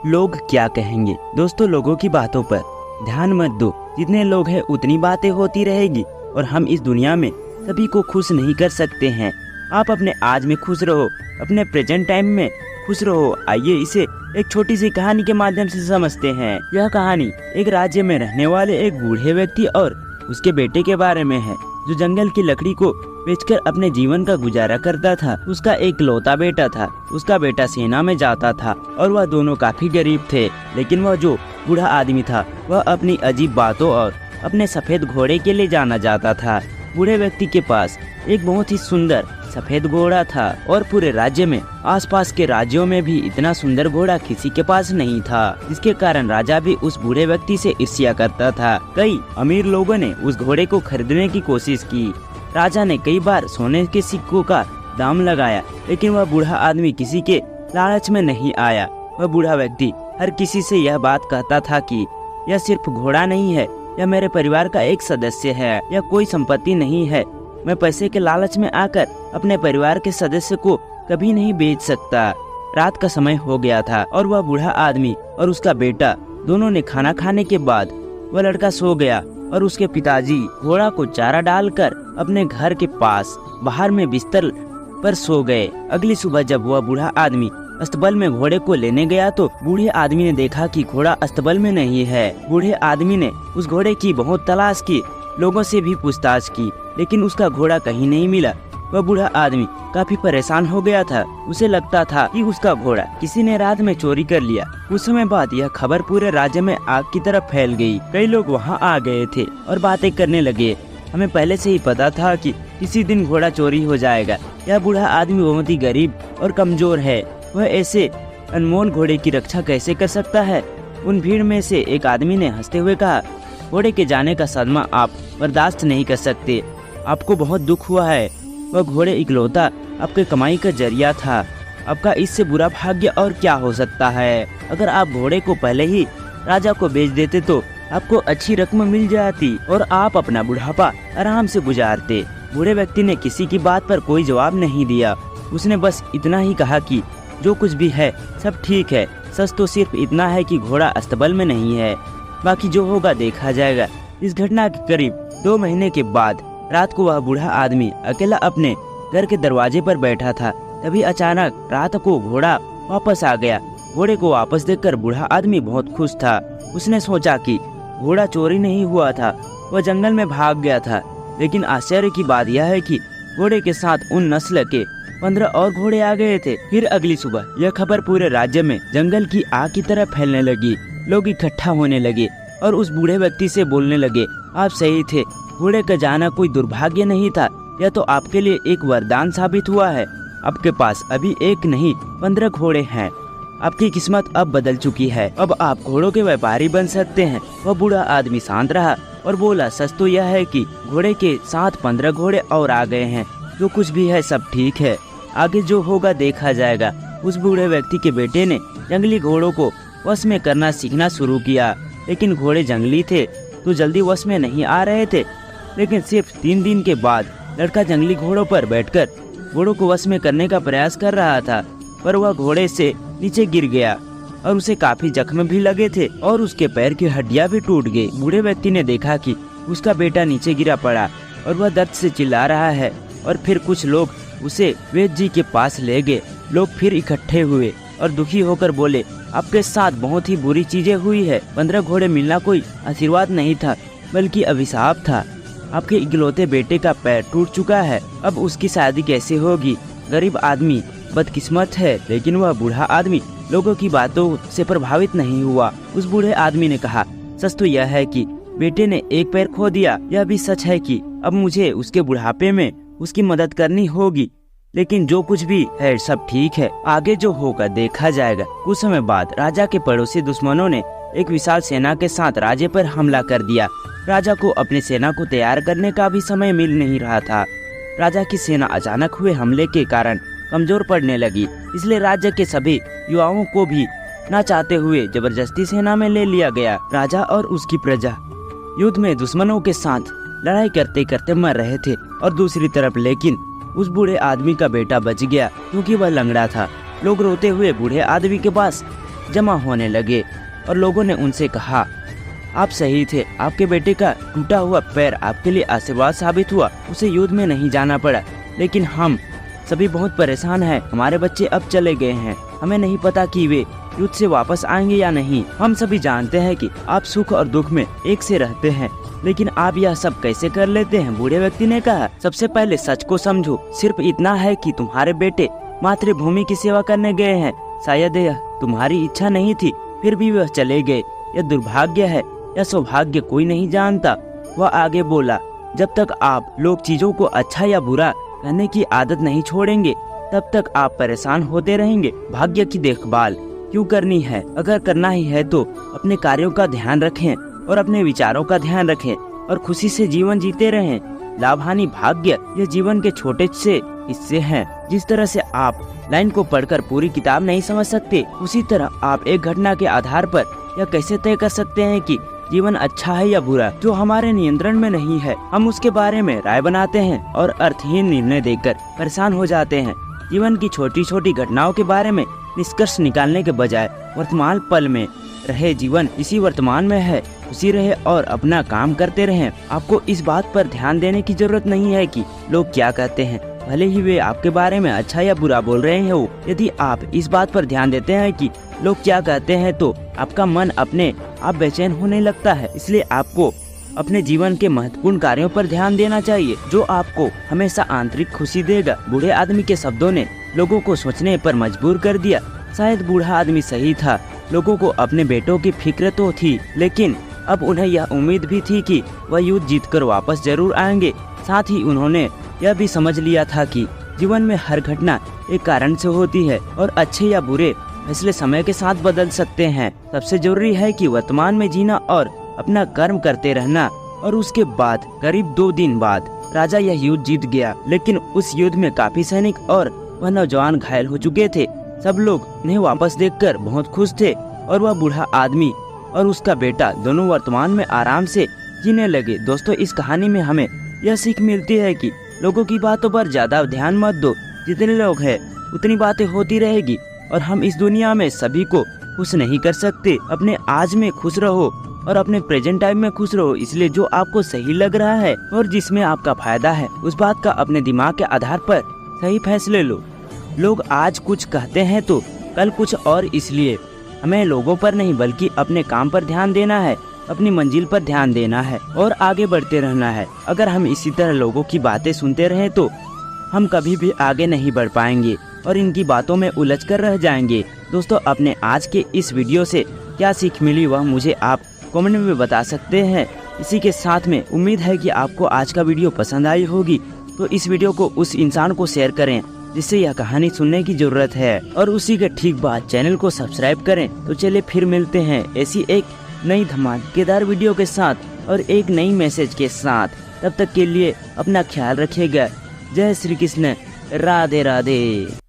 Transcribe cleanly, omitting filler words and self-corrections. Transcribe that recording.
लोग क्या कहेंगे। दोस्तों, लोगों की बातों पर ध्यान मत दो। जितने लोग हैं उतनी बातें होती रहेगी और हम इस दुनिया में सभी को खुश नहीं कर सकते हैं। आप अपने आज में खुश रहो, अपने प्रेजेंट टाइम में खुश रहो। आइए इसे एक छोटी सी कहानी के माध्यम से समझते हैं। यह कहानी एक राज्य में रहने वाले एक बूढ़े व्यक्ति और उसके बेटे के बारे में है, जो जंगल की लकड़ी को बेचकर अपने जीवन का गुजारा करता था। उसका एक लौता बेटा था। उसका बेटा सेना में जाता था और वह दोनों काफी गरीब थे। लेकिन वह जो बूढ़ा आदमी था वह अपनी अजीब बातों और अपने सफेद घोड़े के लिए जाना जाता था। बूढ़े व्यक्ति के पास एक बहुत ही सुंदर सफेद घोड़ा था और पूरे राज्य में आसपास के राज्यों में भी इतना सुंदर घोड़ा किसी के पास नहीं था, जिसके कारण राजा भी उस बूढ़े व्यक्ति से ईर्ष्या करता था। कई अमीर लोगों ने उस घोड़े को खरीदने की कोशिश की। राजा ने कई बार सोने के सिक्कों का दाम लगाया, लेकिन वह बूढ़ा आदमी किसी के लालच में नहीं आया। वह बूढ़ा व्यक्ति हर किसी से यह बात कहता था कि यह सिर्फ घोड़ा नहीं है, यह मेरे परिवार का एक सदस्य है, यह कोई संपत्ति नहीं है। मैं पैसे के लालच में आकर अपने परिवार के सदस्य को कभी नहीं बेच सकता। रात का समय हो गया था और वह बूढ़ा आदमी और उसका बेटा दोनों ने खाना खाने के बाद वह लड़का सो गया और उसके पिताजी घोड़ा को चारा डालकर अपने घर के पास बाहर में बिस्तर पर सो गए। अगली सुबह जब वह बूढ़ा आदमी अस्तबल में घोड़े को लेने गया तो बूढ़े आदमी ने देखा कि घोड़ा अस्तबल में नहीं है। बूढ़े आदमी ने उस घोड़े की बहुत तलाश की, लोगों से भी पूछताछ की, लेकिन उसका घोड़ा कहीं नहीं मिला। वह बूढ़ा आदमी काफी परेशान हो गया था। उसे लगता था कि उसका घोड़ा किसी ने रात में चोरी कर लिया। कुछ समय बाद यह खबर पूरे राज्य में आग की तरह फैल गई। कई लोग वहां आ गए थे और बातें करने लगे। हमें पहले से ही पता था कि किसी दिन घोड़ा चोरी हो जाएगा। यह बूढ़ा आदमी बहुत ही गरीब और कमजोर है। वह ऐसे अनमोल घोड़े की रक्षा कैसे कर सकता है। उन भीड़ में से एक आदमी ने हंसते हुए कहा, घोड़े के जाने का सदमा आप बर्दाश्त नहीं कर सकते। आपको बहुत दुख हुआ है। वह घोड़े इकलौता आपके कमाई का जरिया था। आपका इससे बुरा भाग्य और क्या हो सकता है। अगर आप घोड़े को पहले ही राजा को बेच देते तो आपको अच्छी रकम मिल जाती और आप अपना बुढ़ापा आराम से गुजारते। बूढ़े व्यक्ति ने किसी की बात पर कोई जवाब नहीं दिया। उसने बस इतना ही कहा कि जो कुछ भी है सब ठीक है। सच तो सिर्फ इतना है कि घोड़ा अस्तबल में नहीं है, बाकी जो होगा देखा जाएगा। इस घटना के करीब 2 महीने के बाद रात को वह बूढ़ा आदमी अकेला अपने घर के दरवाजे पर बैठा था। तभी अचानक रात को घोड़ा वापस आ गया। घोड़े को वापस देखकर बूढ़ा आदमी बहुत खुश था। उसने सोचा कि घोड़ा चोरी नहीं हुआ था, वह जंगल में भाग गया था। लेकिन आश्चर्य की बात यह है कि घोड़े के साथ उन नस्ल के 15 और घोड़े आ गए थे। फिर अगली सुबह यह खबर पूरे राज्य में जंगल की आग की तरह फैलने लगी। लोग इकट्ठा होने लगे और उस बूढ़े व्यक्ति से बोलने लगे, आप सही थे, घोड़े का जाना कोई दुर्भाग्य नहीं था, यह तो आपके लिए एक वरदान साबित हुआ है। आपके पास अभी एक नहीं 15 घोड़े हैं। आपकी किस्मत अब बदल चुकी है, अब आप घोड़ों के व्यापारी बन सकते हैं। वह बूढ़ा आदमी शांत रहा और बोला, सच तो यह है कि घोड़े के साथ 15 घोड़े और आ गए हैं। जो कुछ भी है सब ठीक है, आगे जो होगा देखा जाएगा। उस बूढ़े व्यक्ति के बेटे ने जंगली घोड़ों को वश में करना सीखना शुरू किया, लेकिन घोड़े जंगली थे तो जल्दी वश में नहीं आ रहे थे। लेकिन सिर्फ 3 दिन के बाद लड़का जंगली घोड़ों पर बैठकर घोड़ों को वश में करने का प्रयास कर रहा था, पर वह घोड़े से नीचे गिर गया और उसे काफी जख्म भी लगे थे और उसके पैर की हड्डियां भी टूट गई। बूढ़े व्यक्ति ने देखा कि उसका बेटा नीचे गिरा पड़ा और वह दर्द से चिल्ला रहा है और फिर कुछ लोग उसे वैद्य जी के पास ले गए। लोग फिर इकट्ठे हुए और दुखी होकर बोले, आपके साथ बहुत ही बुरी चीजें हुई है। 15 घोड़े मिलना कोई आशीर्वाद नहीं था बल्कि अभिशाप था। आपके इकलौते बेटे का पैर टूट चुका है, अब उसकी शादी कैसे होगी। गरीब आदमी बदकिस्मत है। लेकिन वह बूढ़ा आदमी लोगों की बातों से प्रभावित नहीं हुआ। उस बूढ़े आदमी ने कहा, सच तो यह है कि बेटे ने एक पैर खो दिया। यह भी सच है कि अब मुझे उसके बुढ़ापे में उसकी मदद करनी होगी। लेकिन जो कुछ भी है सब ठीक है, आगे जो होगा देखा जाएगा। कुछ समय बाद राजा के पड़ोसी दुश्मनों ने एक विशाल सेना के साथ राज्य पर हमला कर दिया। राजा को अपनी सेना को तैयार करने का भी समय मिल नहीं रहा था। राजा की सेना अचानक हुए हमले के कारण कमजोर पड़ने लगी, इसलिए राज्य के सभी युवाओं को भी न चाहते हुए जबरदस्ती सेना में ले लिया गया। राजा और उसकी प्रजा युद्ध में दुश्मनों के साथ लड़ाई करते करते मर रहे थे और दूसरी तरफ लेकिन उस बूढ़े आदमी का बेटा बच गया क्योंकि वह लंगड़ा था। लोग रोते हुए बूढ़े आदमी के पास जमा होने लगे और लोगों ने उनसे कहा, आप सही थे, आपके बेटे का टूटा हुआ पैर आपके लिए आशीर्वाद साबित हुआ, उसे युद्ध में नहीं जाना पड़ा। लेकिन हम सभी बहुत परेशान हैं, हमारे बच्चे अब चले गए हैं, हमें नहीं पता कि वे युद्ध से वापस आएंगे या नहीं। हम सभी जानते हैं कि आप सुख और दुख में एक से रहते हैं, लेकिन आप यह सब कैसे कर लेते हैं? बूढ़े व्यक्ति ने कहा, सबसे पहले सच को समझो, सिर्फ इतना है कि तुम्हारे बेटे मातृभूमि की सेवा करने गए हैं। शायद यह तुम्हारी इच्छा नहीं थी, फिर भी वह चले गए। यह दुर्भाग्य है या सौभाग्य कोई नहीं जानता। वह आगे बोला, जब तक आप लोग चीजों को अच्छा या बुरा कहने की आदत नहीं छोड़ेंगे, तब तक आप परेशान होते रहेंगे। भाग्य की देखभाल क्यों करनी है? अगर करना ही है तो अपने कार्यों का ध्यान रखें और अपने विचारों का ध्यान रखें और खुशी से जीवन जीते रहें। लाभ हानि भाग्य ये जीवन के छोटे से हिस्से हैं। जिस तरह से आप लाइन को पढ़कर पूरी किताब नहीं समझ सकते, उसी तरह आप एक घटना के आधार पर यह कैसे तय कर सकते हैं कि जीवन अच्छा है या बुरा? जो हमारे नियंत्रण में नहीं है, हम उसके बारे में राय बनाते हैं और अर्थहीन निर्णय देकर परेशान हो जाते हैं। जीवन की छोटी छोटी घटनाओं के बारे में निष्कर्ष निकालने के बजाय वर्तमान पल में रहे। जीवन इसी वर्तमान में है, खुशी रहे और अपना काम करते रहें। आपको इस बात पर ध्यान देने की जरूरत नहीं है कि लोग क्या कहते हैं, भले ही वे आपके बारे में अच्छा या बुरा बोल रहे हो। यदि आप इस बात पर ध्यान देते हैं कि लोग क्या कहते हैं, तो आपका मन अपने आप बेचैन होने लगता है। इसलिए आपको अपने जीवन के महत्वपूर्ण कार्यों पर ध्यान देना चाहिए, जो आपको हमेशा आंतरिक खुशी देगा। बूढ़े आदमी के शब्दों ने लोगों को सोचने पर मजबूर कर दिया। शायद बूढ़ा आदमी सही था, लोगों को अपने बेटों की फिक्र तो थी, लेकिन अब उन्हें यह उम्मीद भी थी कि वह युद्ध जीतकर वापस जरूर आएंगे। साथ ही उन्होंने यह भी समझ लिया था कि जीवन में हर घटना एक कारण से होती है और अच्छे या बुरे फैसले समय के साथ बदल सकते हैं। सबसे जरूरी है कि वर्तमान में जीना और अपना कर्म करते रहना। और उसके बाद करीब 2 दिन बाद राजा यह युद्ध जीत गया, लेकिन उस युद्ध में काफी सैनिक और वह नौजवान घायल हो चुके थे। सब लोग उन्हें वापस देखकर बहुत खुश थे और वह बूढ़ा आदमी और उसका बेटा दोनों वर्तमान में आराम से जीने लगे। दोस्तों, इस कहानी में हमें यह सीख मिलती है कि लोगों की बातों पर ज्यादा ध्यान मत दो। जितने लोग हैं उतनी बातें होती रहेगी और हम इस दुनिया में सभी को खुश नहीं कर सकते। अपने आज में खुश रहो और अपने प्रेजेंट टाइम में खुश रहो। इसलिए जो आपको सही लग रहा है और जिसमें आपका फायदा है, उस बात का अपने दिमाग के आधार पर सही फैसले लो। लोग आज कुछ कहते हैं तो कल कुछ और, इसलिए हमें लोगों पर नहीं बल्कि अपने काम पर ध्यान देना है, अपनी मंजिल पर ध्यान देना है और आगे बढ़ते रहना है। अगर हम इसी तरह लोगों की बातें सुनते रहें तो हम कभी भी आगे नहीं बढ़ पाएंगे और इनकी बातों में उलझ कर रह जाएंगे। दोस्तों, अपने आज के इस वीडियो से क्या सीख मिली वह मुझे आप कमेंट में बता सकते हैं। इसी के साथ में उम्मीद है कि आपको आज का वीडियो पसंद आई होगी, तो इस वीडियो को उस इंसान को शेयर करें जिससे यह कहानी सुनने की जरूरत है और उसी के ठीक बाद चैनल को सब्सक्राइब करें। तो चलिए फिर मिलते हैं ऐसी एक नई धमाकेदार वीडियो के साथ और एक नई मैसेज के साथ। तब तक के लिए अपना ख्याल रखिएगा। जय श्री कृष्ण, राधे राधे।